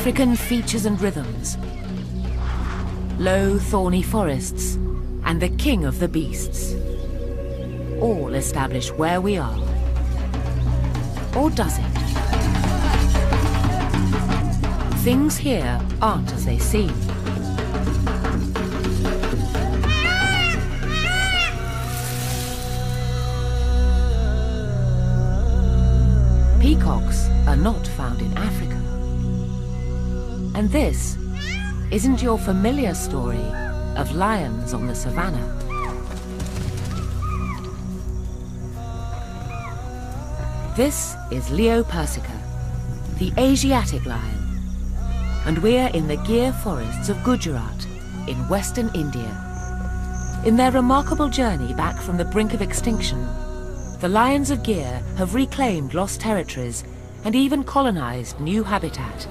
African features and rhythms, low thorny forests, and the king of the beasts all establish where we are. Or does it? Things here aren't as they seem. Peacocks are not found in Africa. And this isn't your familiar story of lions on the savannah. This is Leo persica, the Asiatic lion, and we're in the Gir forests of Gujarat in western India. In their remarkable journey back from the brink of extinction, the lions of Gir have reclaimed lost territories and even colonized new habitat.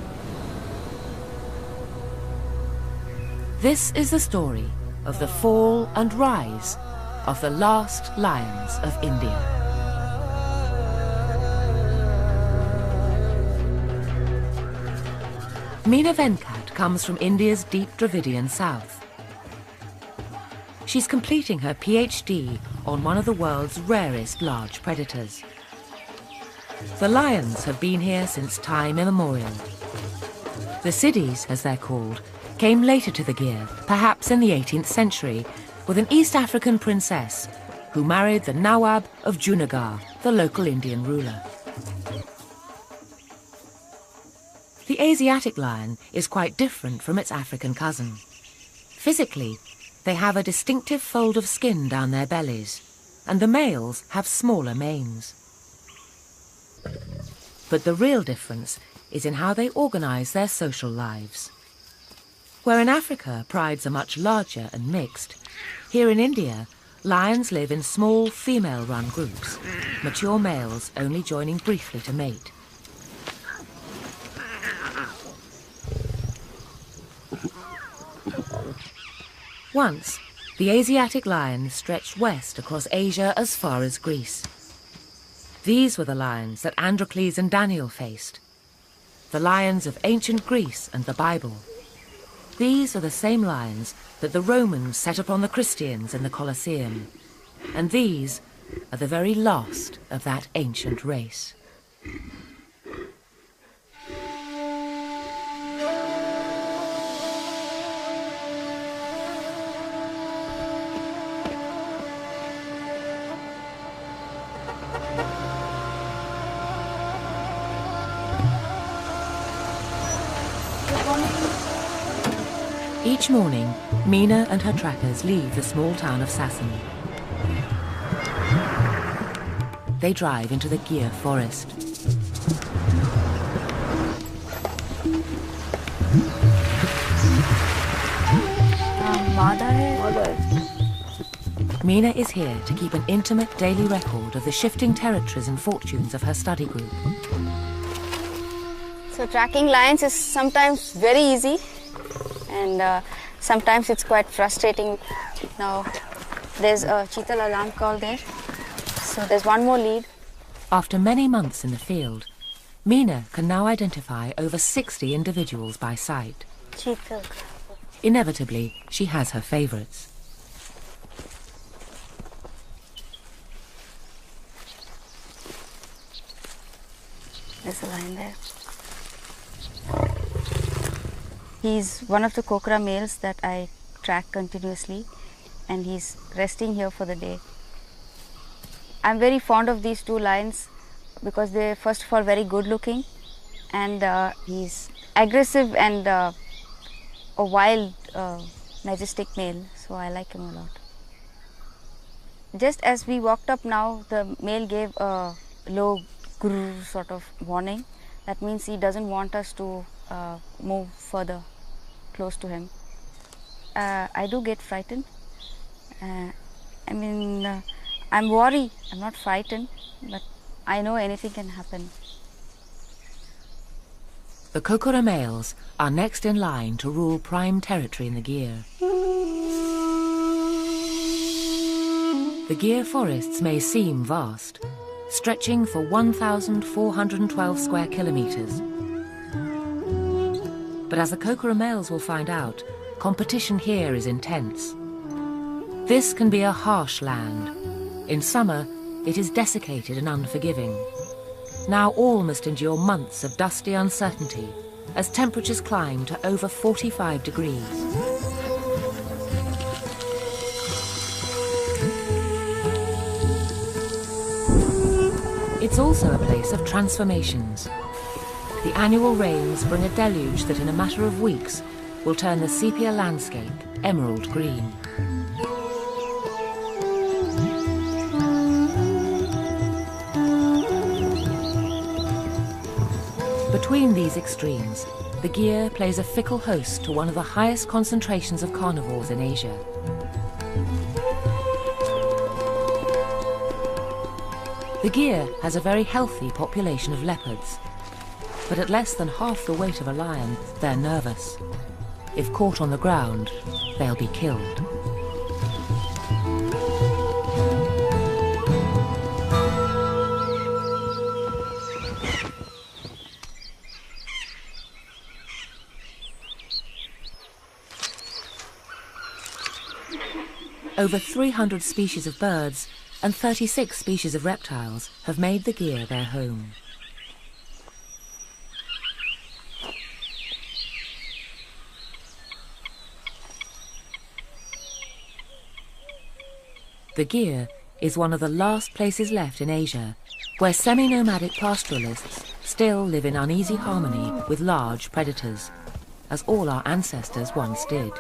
This is the story of the fall and rise of the last lions of India. Meena Venkat comes from India's deep Dravidian south. She's completing her PhD on one of the world's rarest large predators. The lions have been here since time immemorial. The Siddhis, as they're called, came later to the Gir, perhaps in the 18th century, with an East African princess who married the Nawab of Junagadh, the local Indian ruler. The Asiatic lion is quite different from its African cousin. Physically, they have a distinctive fold of skin down their bellies, and the males have smaller manes. But the real difference is in how they organise their social lives. Where in Africa prides are much larger and mixed, here in India, lions live in small female-run groups, mature males only joining briefly to mate. Once, the Asiatic lion stretched west across Asia as far as Greece. These were the lions that Androcles and Daniel faced, the lions of ancient Greece and the Bible. These are the same lions that the Romans set upon the Christians in the Colosseum, and these are the very last of that ancient race. Each morning, Meena and her trackers leave the small town of Sasson. They drive into the Gir forest. Meena is here to keep an intimate daily record of the shifting territories and fortunes of her study group. So tracking lions is sometimes very easy, and sometimes it's quite frustrating. Now there's a cheetah alarm call there, so there's one more lead. After many months in the field, Meena can now identify over 60 individuals by sight. Cheetah. Inevitably, she has her favourites. There's a lion there. He's one of the Kokra males that I track continuously, and he's resting here for the day. I'm very fond of these two lions because they're first of all very good looking, and he's aggressive and a wild, majestic male, so I like him a lot. Just as we walked up now, the male gave a low grrr sort of warning. That means he doesn't want us to move further close to him. I do get frightened. I'm worried. I'm not frightened, but I know anything can happen. The Kokora males are next in line to rule prime territory in the Gir. The Gir forests may seem vast, stretching for 1,412 square kilometres. But as the Kokora males will find out, competition here is intense. This can be a harsh land. In summer, it is desiccated and unforgiving. Now all must endure months of dusty uncertainty as temperatures climb to over 45 degrees. It's also a place of transformations. The annual rains bring a deluge that in a matter of weeks will turn the sepia landscape emerald green. Between these extremes, the gyr plays a fickle host to one of the highest concentrations of carnivores in Asia. The gyr has a very healthy population of leopards, but at less than half the weight of a lion, they're nervous. If caught on the ground, they'll be killed. Over 300 species of birds and 36 species of reptiles have made the gyr their home. The gyr is one of the last places left in Asia where semi-nomadic pastoralists still live in uneasy harmony with large predators, as all our ancestors once did.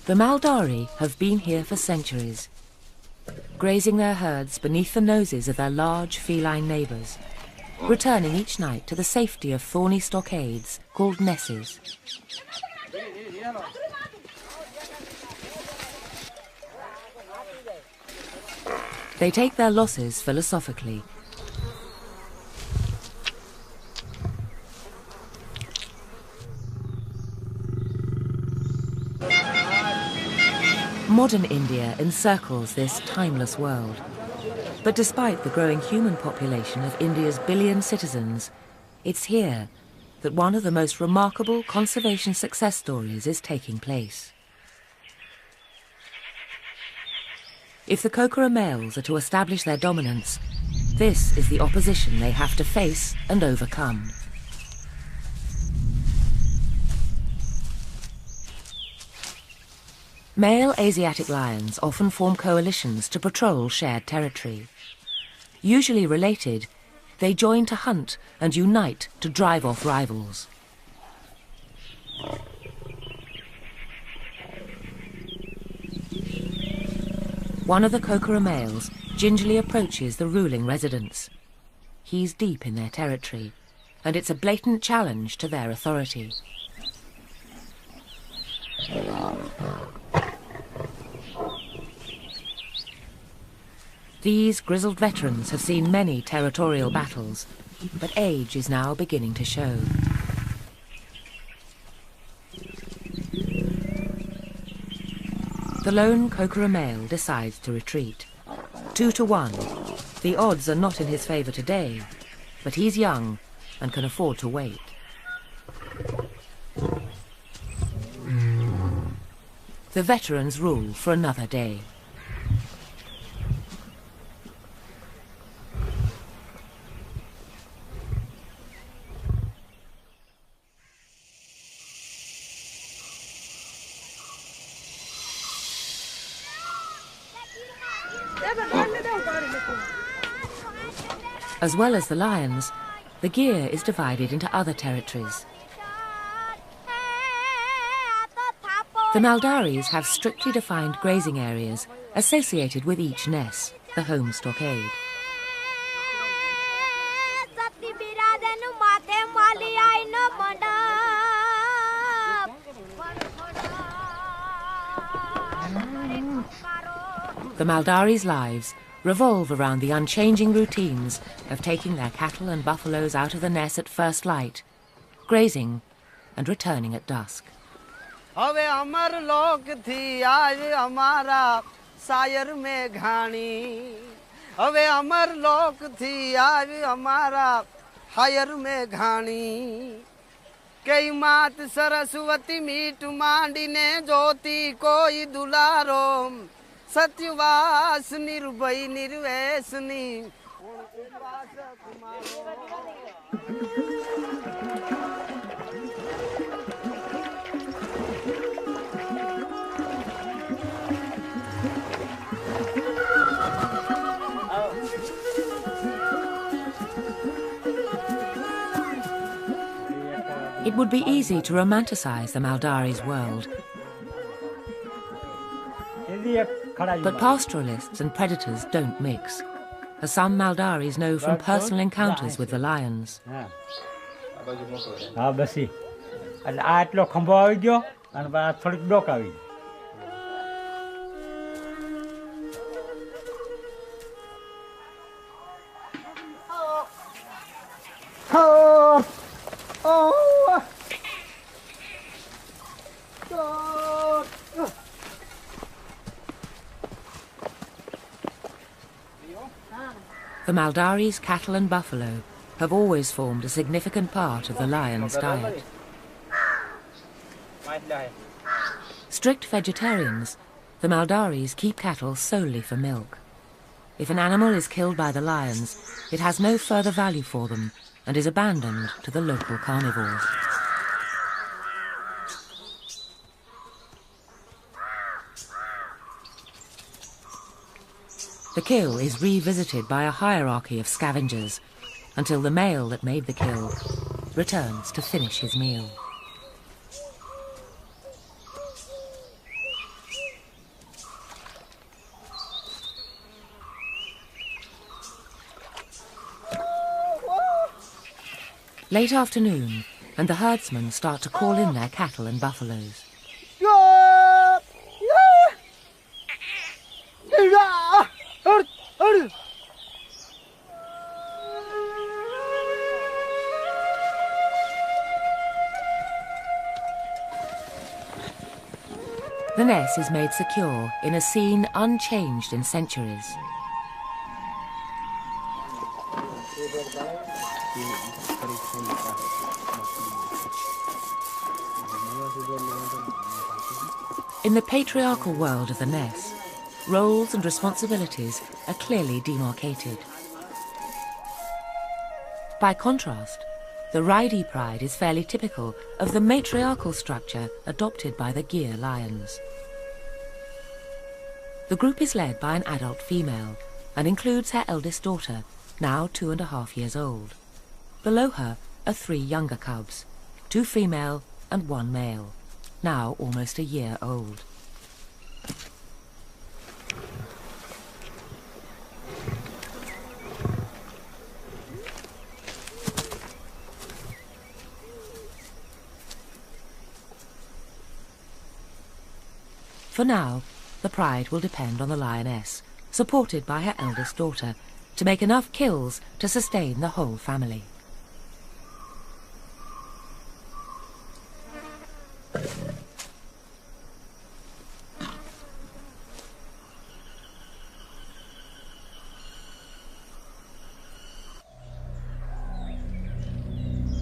The Maldari have been here for centuries, grazing their herds beneath the noses of their large feline neighbours, returning each night to the safety of thorny stockades called nesses. They take their losses philosophically. Modern India encircles this timeless world. But despite the growing human population of India's billion citizens, it's here that one of the most remarkable conservation success stories is taking place. If the Kokora males are to establish their dominance, this is the opposition they have to face and overcome. Male Asiatic lions often form coalitions to patrol shared territory. Usually related, they join to hunt and unite to drive off rivals. One of the Kokora males gingerly approaches the ruling residents. He's deep in their territory, and it's a blatant challenge to their authority. These grizzled veterans have seen many territorial battles, but age is now beginning to show. The lone Kokora male decides to retreat. 2 to 1. The odds are not in his favour today, but he's young and can afford to wait. The veterans rule for another day. As well as the lions, the gyr is divided into other territories. The Maldaris have strictly defined grazing areas associated with each ness, the home stockade. The Maldaris' lives revolve around the unchanging routines of taking their cattle and buffaloes out of the ness at first light, grazing and returning at dusk. હવે અમર લોક થી આવી અમારા higher में घाणी कई मात Saraswati meet मांडीने ज्योति कोई दुलारो सत्यवास निर्भय निर्वेशनी It would be easy to romanticize the Maldari's world, but pastoralists and predators don't mix, as some Maldaris know from personal encounters with the lions. The Maldari's cattle and buffalo have always formed a significant part of the lion's diet. Strict vegetarians, the Maldaris keep cattle solely for milk. If an animal is killed by the lions, it has no further value for them and is abandoned to the local carnivores. The kill is revisited by a hierarchy of scavengers until the male that made the kill returns to finish his meal. Late afternoon, and the herdsmen start to call in their cattle and buffaloes. The nest is made secure in a scene unchanged in centuries. In the patriarchal world of the Ness, roles and responsibilities are clearly demarcated. By contrast, the Ridey pride is fairly typical of the matriarchal structure adopted by the Gyr lions. The group is led by an adult female and includes her eldest daughter, now 2.5 years old. Below her are 3 younger cubs, 2 female and 1 male, now almost a year old. For now, the pride will depend on the lioness, supported by her eldest daughter, to make enough kills to sustain the whole family.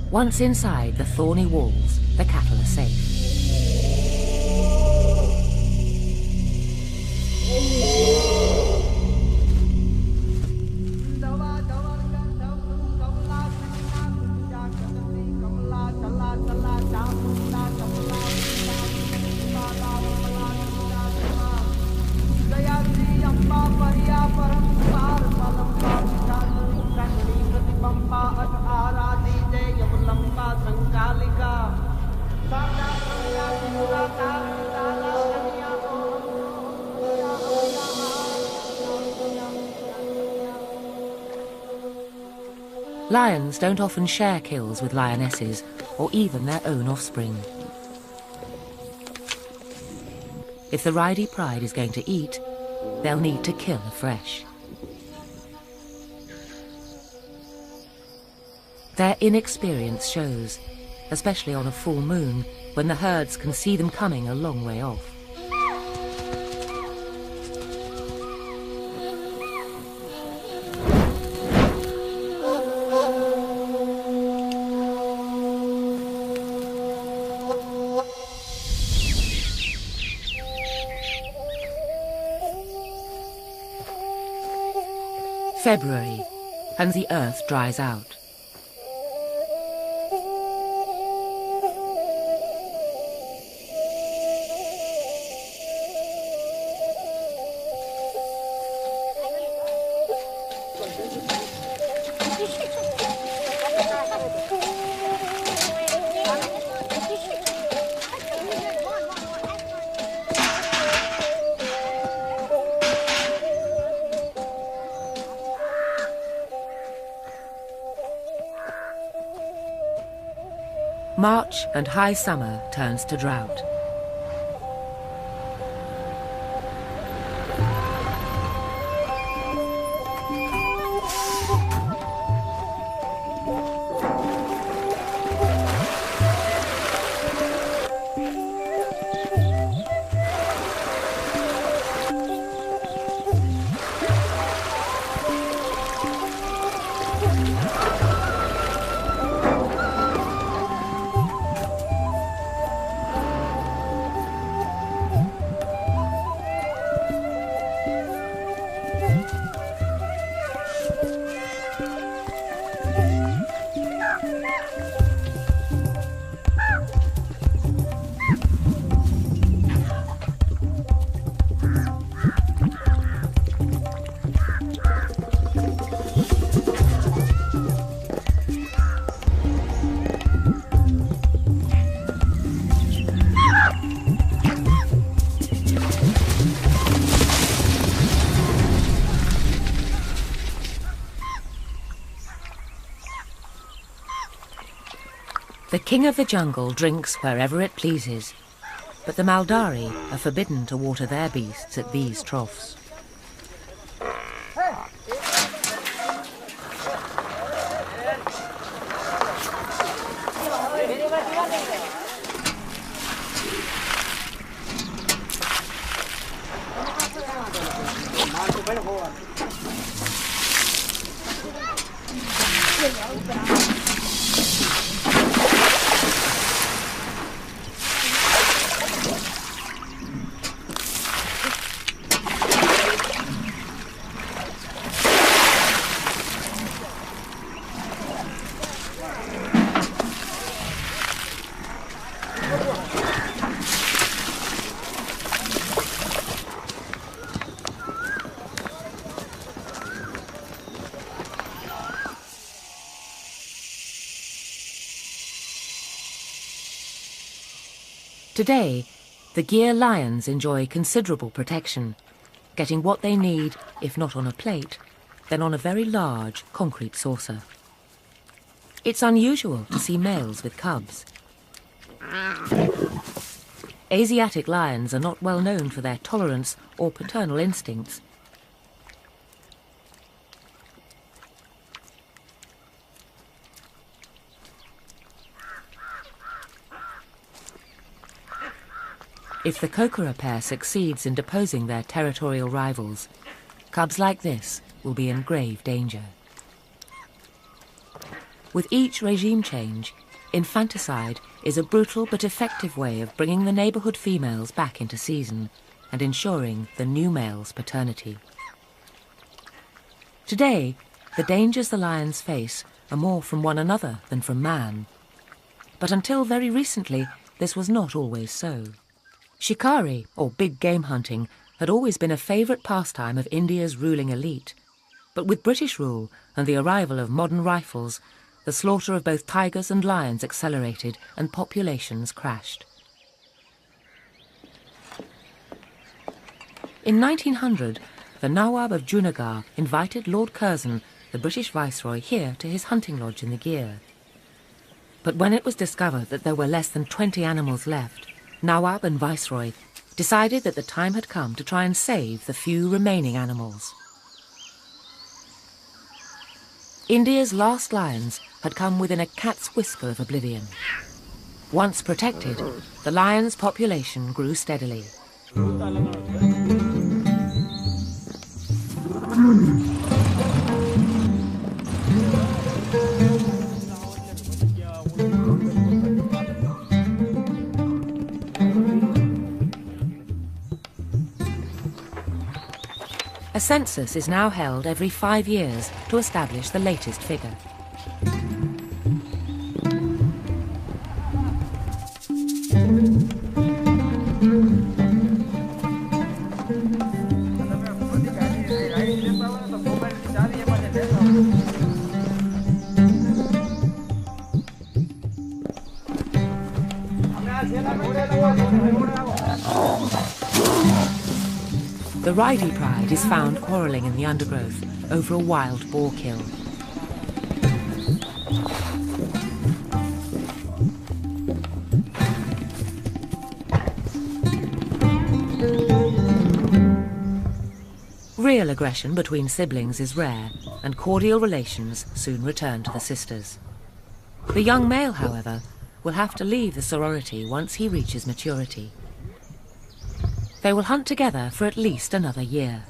Once inside the thorny walls, the cattle are safe. Lions don't often share kills with lionesses or even their own offspring. If the Ridey pride is going to eat, they'll need to kill afresh. Their inexperience shows, especially on a full moon when the herds can see them coming a long way off. February, and the earth dries out. March and high summer turns to drought. The king of the jungle drinks wherever it pleases, but the Maldari are forbidden to water their beasts at these troughs. Today, the Gir lions enjoy considerable protection, getting what they need, if not on a plate, then on a very large concrete saucer. It's unusual to see males with cubs. Asiatic lions are not well known for their tolerance or paternal instincts. If the Kokora pair succeeds in deposing their territorial rivals, cubs like this will be in grave danger. With each regime change, infanticide is a brutal but effective way of bringing the neighbourhood females back into season and ensuring the new male's paternity. Today, the dangers the lions face are more from one another than from man. But until very recently, this was not always so. Shikari, or big game hunting, had always been a favourite pastime of India's ruling elite. But with British rule and the arrival of modern rifles, the slaughter of both tigers and lions accelerated and populations crashed. In 1900, the Nawab of Junagadh invited Lord Curzon, the British Viceroy, here to his hunting lodge in the Gir. But when it was discovered that there were less than 20 animals left, Nawab and Viceroy decided that the time had come to try and save the few remaining animals. India's last lions had come within a cat's whisper of oblivion. Once protected, the lions' population grew steadily. A census is now held every 5 years to establish the latest figure. The Ridey Pride is found quarrelling in the undergrowth over a wild boar kill. Real aggression between siblings is rare, and cordial relations soon return to the sisters. The young male, however, will have to leave the sorority once he reaches maturity. They will hunt together for at least another year.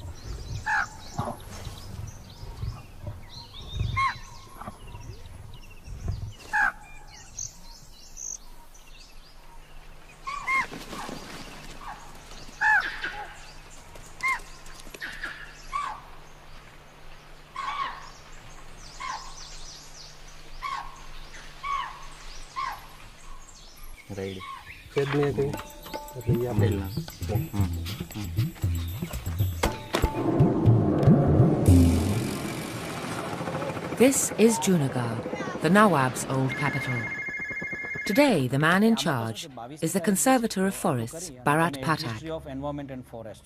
Right. This is Junagadh, the Nawab's old capital. Today, the man in charge is the Conservator of Forests, Bharat Pathak. Ministry of Environment and Forest.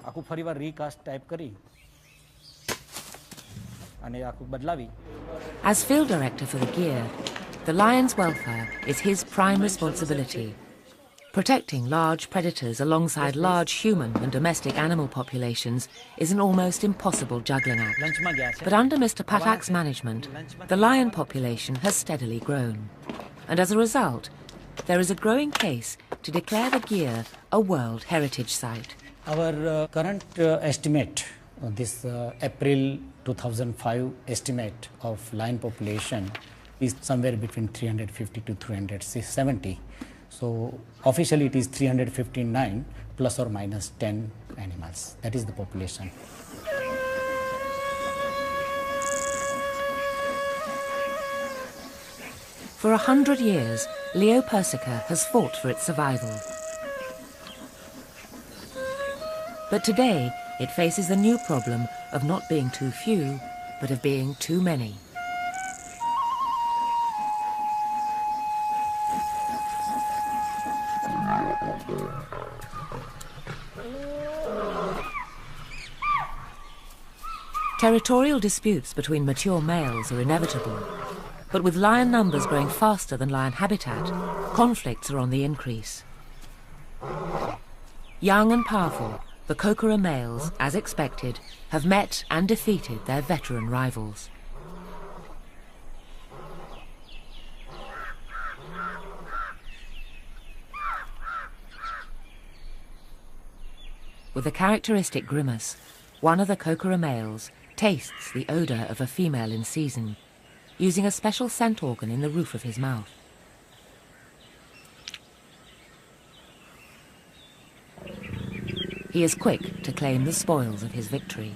આખું ફરીવાર રીકાસ્ટ type કરી અને આખું બદલાવી. As field director for the Gir, the lion's welfare is his prime responsibility. Protecting large predators alongside large human and domestic animal populations is an almost impossible juggling act. લંચમાં ગયા છે. But under Mr. Pathak's management, the lion population has steadily grown. And as a result, there is a growing case to declare the Gir a World Heritage Site. Our current estimate, this April 2005 estimate of lion population is somewhere between 350 to 370. So officially it is 359 plus or minus 10 animals. That is the population. For 100 years, Leo Persica has fought for its survival. But today, it faces the new problem of not being too few, but of being too many. Territorial disputes between mature males are inevitable, but with lion numbers growing faster than lion habitat, conflicts are on the increase. Young and powerful, the Kokora males, as expected, have met and defeated their veteran rivals. With a characteristic grimace, one of the Kokora males tastes the odour of a female in season, using a special scent organ in the roof of his mouth. He is quick to claim the spoils of his victory.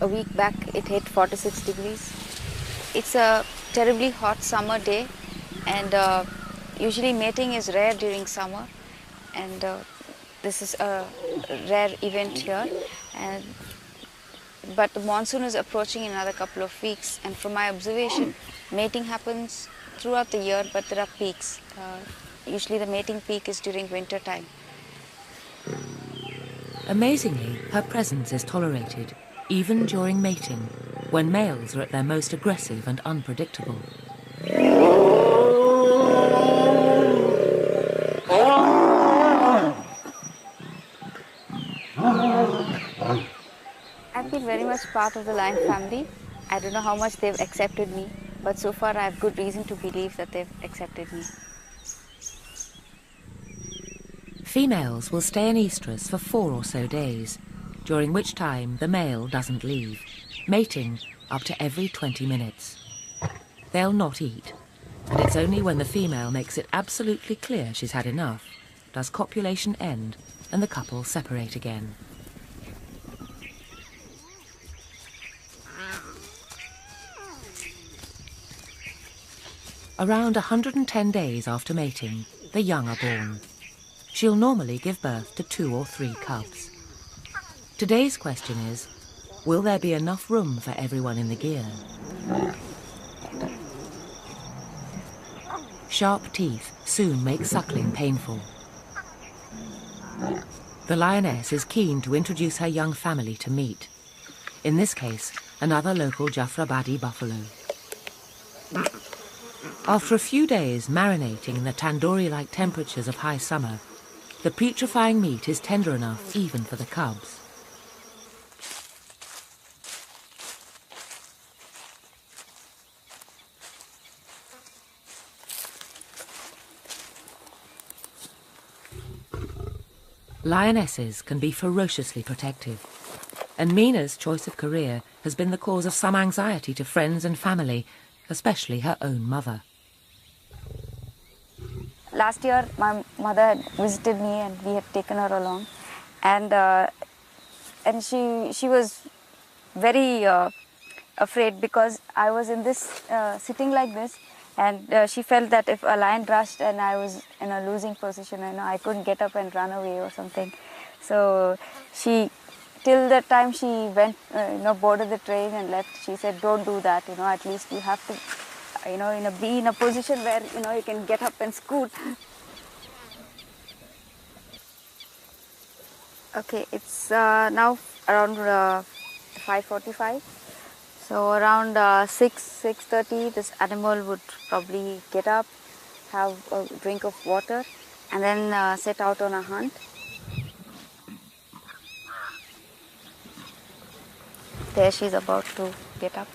A week back it hit 46 degrees. It's a terribly hot summer day, and usually mating is rare during summer, and this is a rare event here. But the monsoon is approaching in another couple of weeks, and from my observation, mating happens throughout the year, but there are peaks. Usually the mating peak is during winter time. Amazingly, her presence is tolerated, even during mating, when males are at their most aggressive and unpredictable. I've been very much part of the lion family. I don't know how much they've accepted me, but so far I have good reason to believe that they've accepted me. Females will stay in estrus for 4 or so days, during which time the male doesn't leave, mating up to every 20 minutes. They'll not eat, and it's only when the female makes it absolutely clear she's had enough does copulation end and the couple separate again. Around 110 days after mating, the young are born. She'll normally give birth to 2 or 3 cubs. Today's question is, will there be enough room for everyone in the gear? Sharp teeth soon make suckling painful. The lioness is keen to introduce her young family to meat. In this case, another local Jafrabadi buffalo. After a few days marinating in the tandoori-like temperatures of high summer, the putrefying meat is tender enough even for the cubs. Lionesses can be ferociously protective, and Mina's choice of career has been the cause of some anxiety to friends and family, especially her own mother. Last year, my mother had visited me and we had taken her along, and she was very afraid because I was in this sitting like this, and she felt that if a lion rushed and I was in a losing position, I couldn't get up and run away or something. So she, till the time she went, boarded the train and left, she said, "Don't do that. At least you have to." Be in a position where, you can get up and scoot. Okay, it's now around 5:45. So around 6:30, this animal would probably get up, have a drink of water, and then set out on a hunt. There she's about to get up.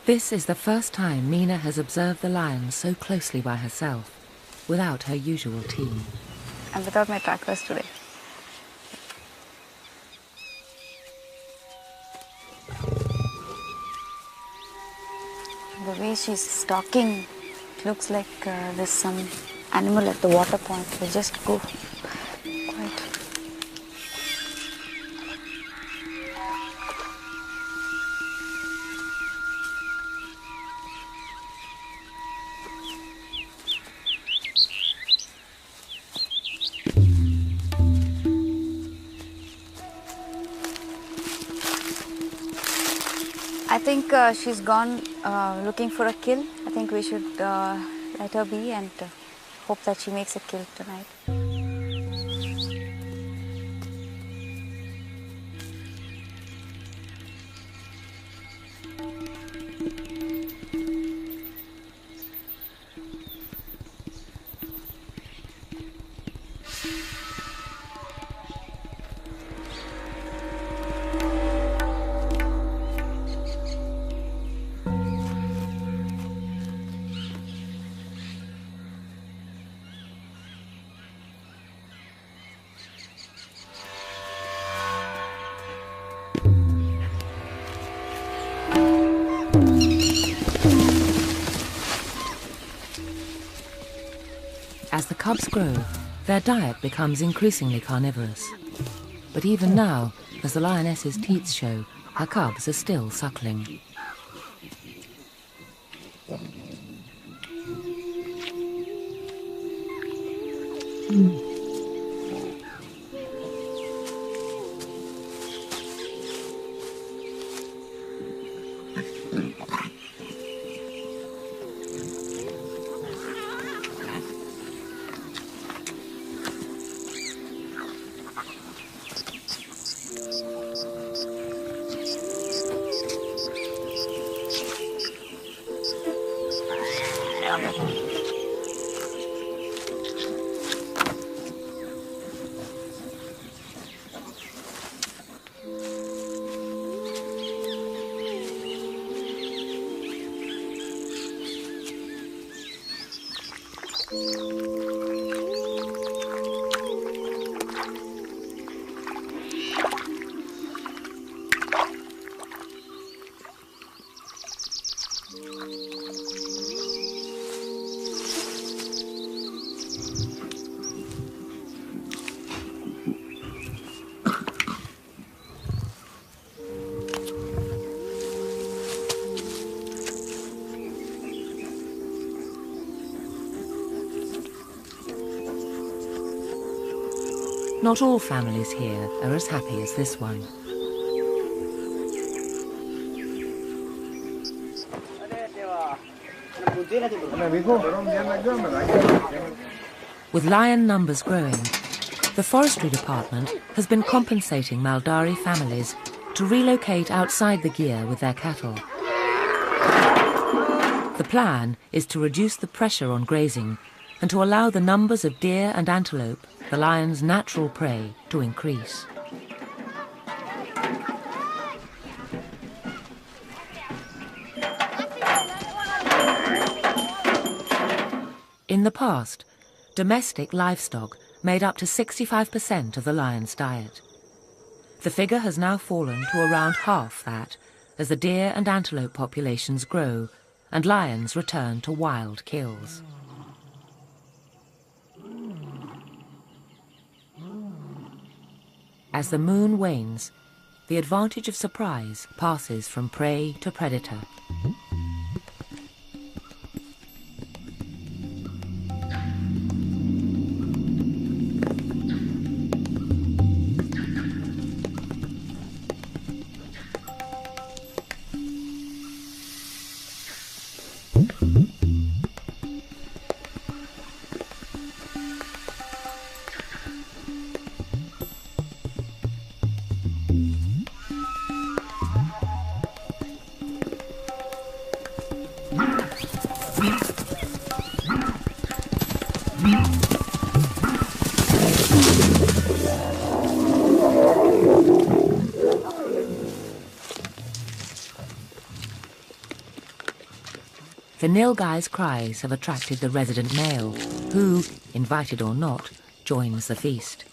This is the first time Mina has observed the lion so closely by herself, without her usual team. And without my trackers today. The way she's stalking, it looks like there's some animal at the water point. They just go quiet. I think she's gone looking for a kill. I think we should let her be and hope that she makes a kill tonight. As the cubs grow, their diet becomes increasingly carnivorous. But even now, as the lioness's teats show, her cubs are still suckling. Not all families here are as happy as this one. With lion numbers growing, the forestry department has been compensating Maldari families to relocate outside the Gir with their cattle. The plan is to reduce the pressure on grazing and to allow the numbers of deer and antelope, the lion's natural prey, to increase. In the past, domestic livestock made up to 65% of the lion's diet. The figure has now fallen to around half that as the deer and antelope populations grow and lions return to wild kills. As the moon wanes, the advantage of surprise passes from prey to predator. The nilgai's cries have attracted the resident male, who, invited or not, joins the feast.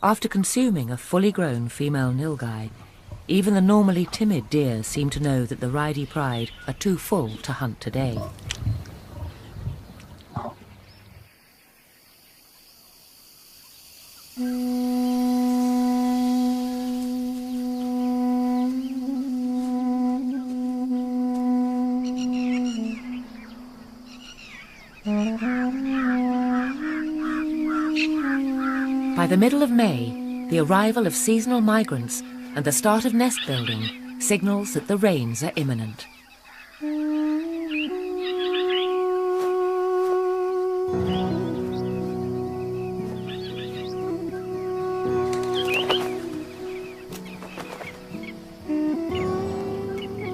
After consuming a fully grown female nilgai, even the normally timid deer seem to know that the Raidi pride are too full to hunt today. By the middle of May, the arrival of seasonal migrants and the start of nest building signals that the rains are imminent.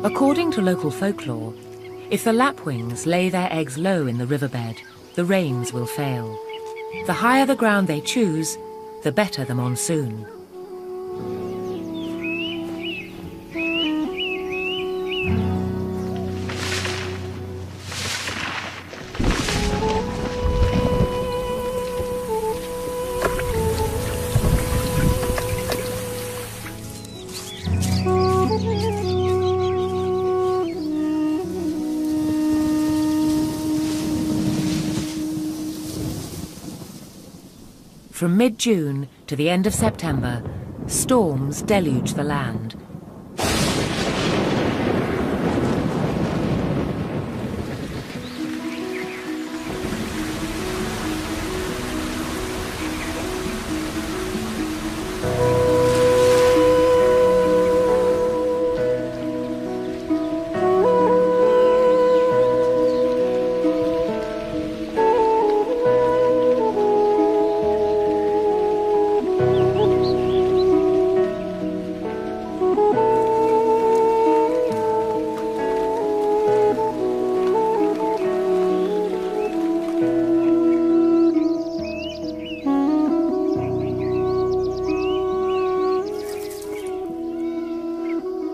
According to local folklore, if the lapwings lay their eggs low in the riverbed, the rains will fail. The higher the ground they choose, the better the monsoon. From mid-June to the end of September, storms deluge the land.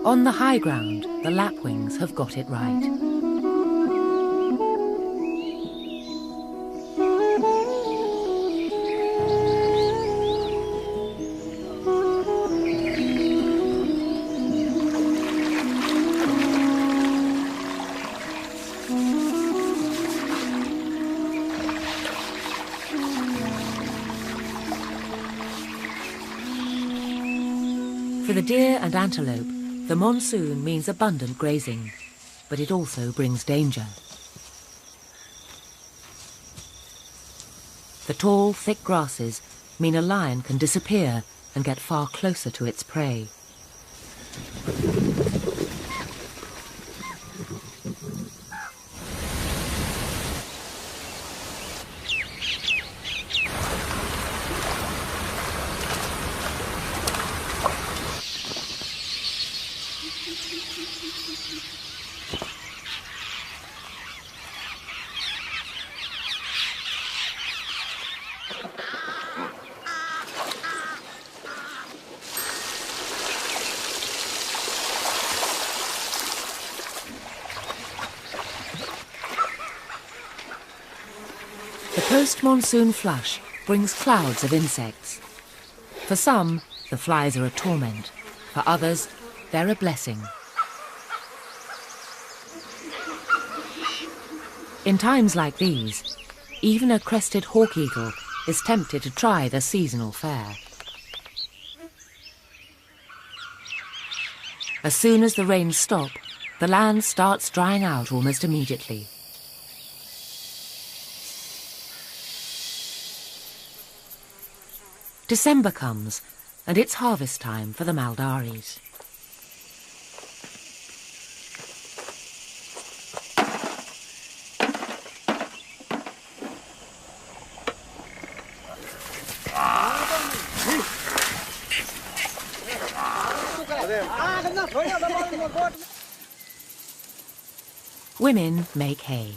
On the high ground, the lapwings have got it right. For the deer and antelope, the monsoon means abundant grazing, but it also brings danger. The tall, thick grasses mean a lion can disappear and get far closer to its prey. The post-monsoon flush brings clouds of insects. For some, the flies are a torment. For others, they're a blessing. In times like these, even a crested hawk eagle is tempted to try the seasonal fare. As soon as the rains stop, the land starts drying out almost immediately. December comes, and it's harvest time for the Maldaris. Women make hay,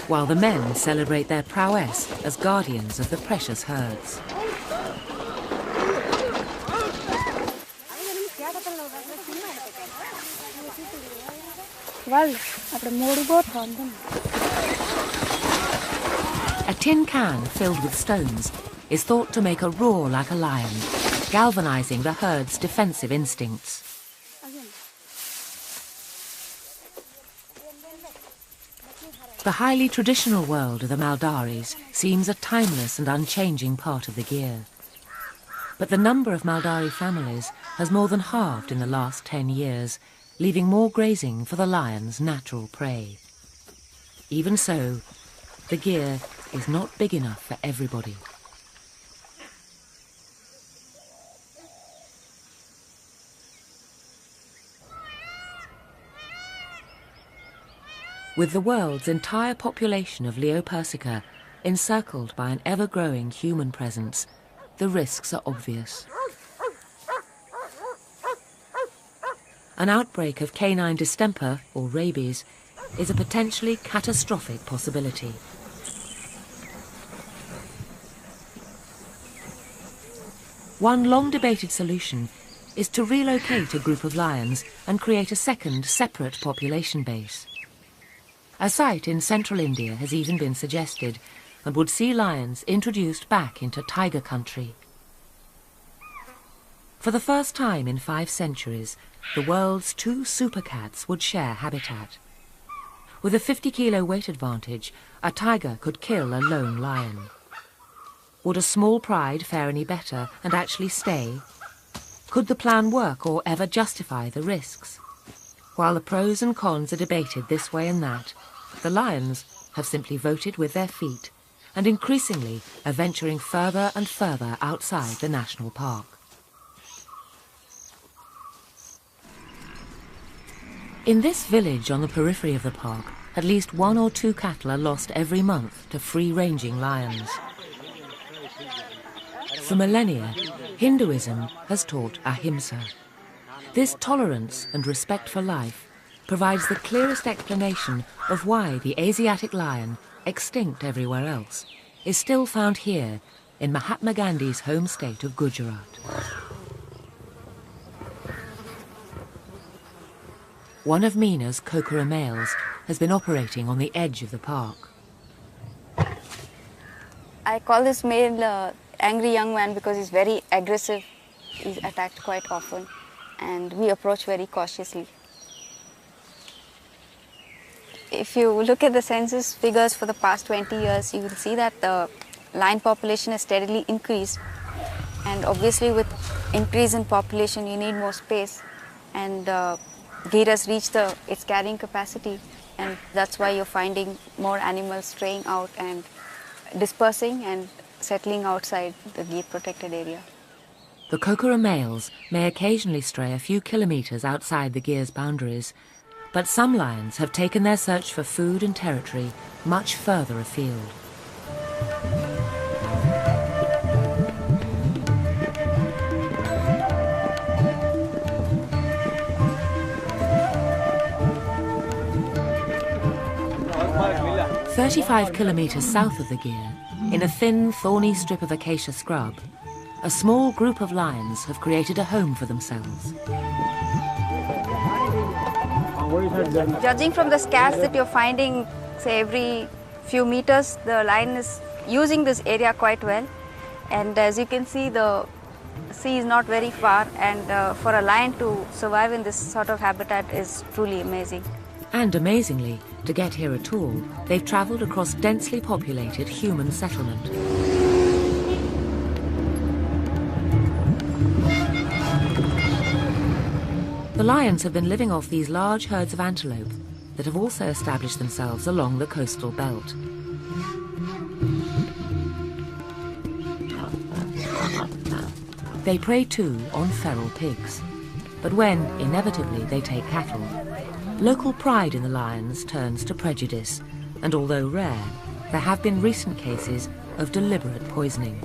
while the men celebrate their prowess as guardians of the precious herds. A tin can filled with stones is thought to make a roar like a lion, galvanizing the herd's defensive instincts. The highly traditional world of the Maldaris seems a timeless and unchanging part of the gear. But the number of Maldari families has more than halved in the last 10 years, leaving more grazing for the lion's natural prey. Even so, the gear is not big enough for everybody. With the world's entire population of Leo Persica encircled by an ever-growing human presence, the risks are obvious. An outbreak of canine distemper, or rabies, is a potentially catastrophic possibility. One long-debated solution is to relocate a group of lions and create a second, separate population base. A site in central India has even been suggested and would see lions introduced back into tiger country. For the first time in 5 centuries, the world's 2 supercats would share habitat. With a 50-kilo weight advantage, a tiger could kill a lone lion. Would a small pride fare any better and actually stay? Could the plan work or ever justify the risks? While the pros and cons are debated this way and that, the lions have simply voted with their feet and increasingly are venturing further and further outside the national park. In this village on the periphery of the park, at least 1 or 2 cattle are lost every month to free-ranging lions. For millennia, Hinduism has taught ahimsa. This tolerance and respect for life provides the clearest explanation of why the Asiatic lion, extinct everywhere else, is still found here in Mahatma Gandhi's home state of Gujarat. One of Meena's Kokora males has been operating on the edge of the park. I call this male angry young man because he's very aggressive. He's attacked quite often, and we approach very cautiously. If you look at the census figures for the past 20 years, you will see that the lion population has steadily increased, and obviously with increase in population you need more space, and Gir has reached its carrying capacity, and that's why you're finding more animals straying out and dispersing and settling outside the Gir protected area. The Kokora males may occasionally stray a few kilometres outside the Gir's boundaries, but some lions have taken their search for food and territory much further afield. "35 kilometres south of the Gir, in a thin, thorny strip of acacia scrub, a small group of lions have created a home for themselves. Judging from the scats that you're finding, say every few meters, the lion is using this area quite well. And as you can see, the sea is not very far, and for a lion to survive in this sort of habitat is truly amazing. And amazingly, to get here at all, they've travelled across densely populated human settlement. The lions have been living off these large herds of antelope that have also established themselves along the coastal belt. They prey too on feral pigs, but when, inevitably, they take cattle, local pride in the lions turns to prejudice, and although rare, there have been recent cases of deliberate poisoning.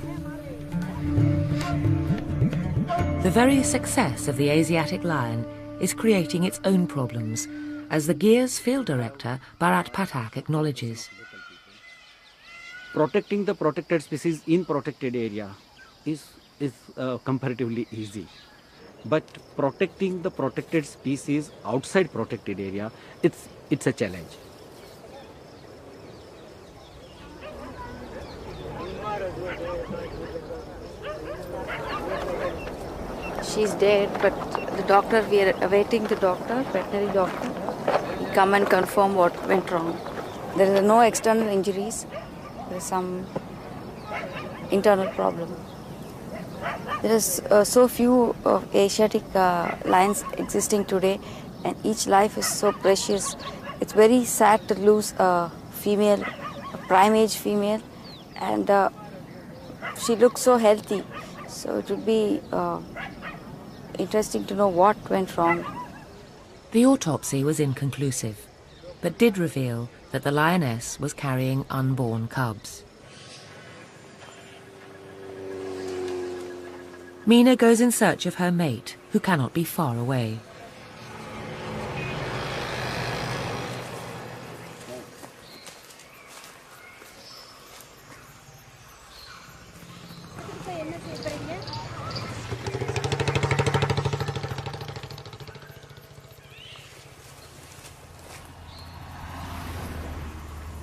The very success of the Asiatic lion is creating its own problems, as the Gir's field director, Bharat Pathak, acknowledges. Protecting the protected species in protected area is comparatively easy. But protecting the protected species outside protected area, it's a challenge. She's dead, but the doctor, we are awaiting the doctor, veterinary doctor, to come and confirm what went wrong. There are no external injuries. There is some internal problem. There is so few Asiatic lions existing today, and each life is so precious. It's very sad to lose a female, a prime age female, and she looks so healthy. So it would be interesting to know what went wrong. The autopsy was inconclusive, but did reveal that the lioness was carrying unborn cubs. Meena goes in search of her mate, who cannot be far away.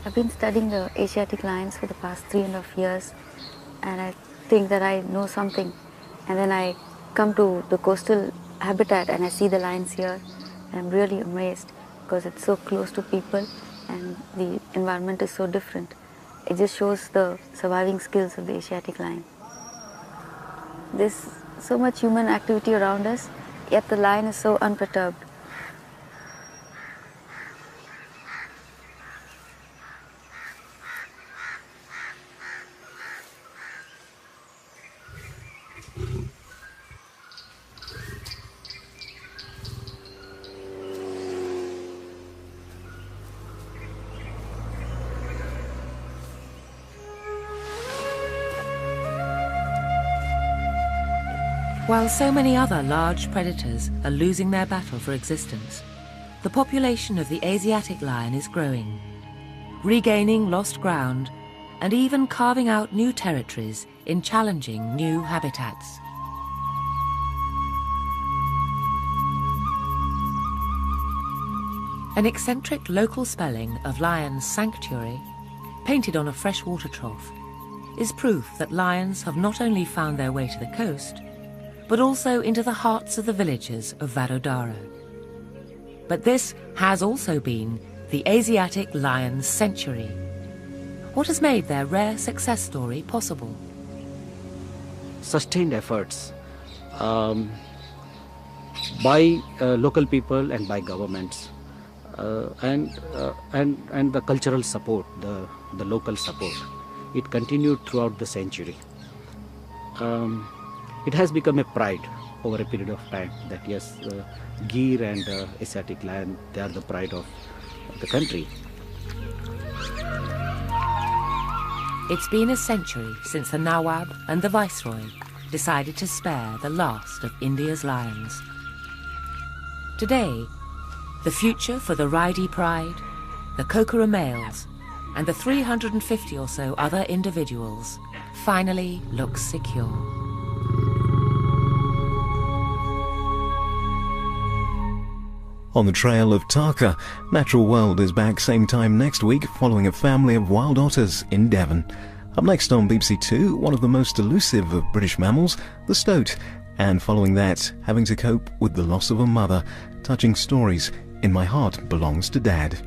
I've been studying the Asiatic lions for the past 3.5 years, and I think that I know something. And then I come to the coastal habitat and I see the lions here, and I'm really amazed because it's so close to people and the environment is so different. It just shows the surviving skills of the Asiatic lion. There's so much human activity around us, yet the lion is so unperturbed. While so many other large predators are losing their battle for existence, the population of the Asiatic lion is growing, regaining lost ground and even carving out new territories in challenging new habitats. An eccentric local spelling of Lion's Sanctuary, painted on a freshwater trough, is proof that lions have not only found their way to the coast, but also into the hearts of the villages of Vadodara. But this has also been the Asiatic Lion's Century. What has made their rare success story possible? Sustained efforts by local people and by governments, and the cultural support, the local support. It continued throughout the century. It has become a pride over a period of time that yes, Gir and Asiatic lion, they are the pride of the country. It's been a century since the Nawab and the Viceroy decided to spare the last of India's lions. Today, the future for the Raidi pride, the Kokora males, and the 350 or so other individuals finally looks secure. On the trail of Taka, Natural World is back same time next week following a family of wild otters in Devon. Up next on BBC Two, one of the most elusive of British mammals, the stoat, and following that, having to cope with the loss of a mother. Touching stories in My Heart Belongs to Dad.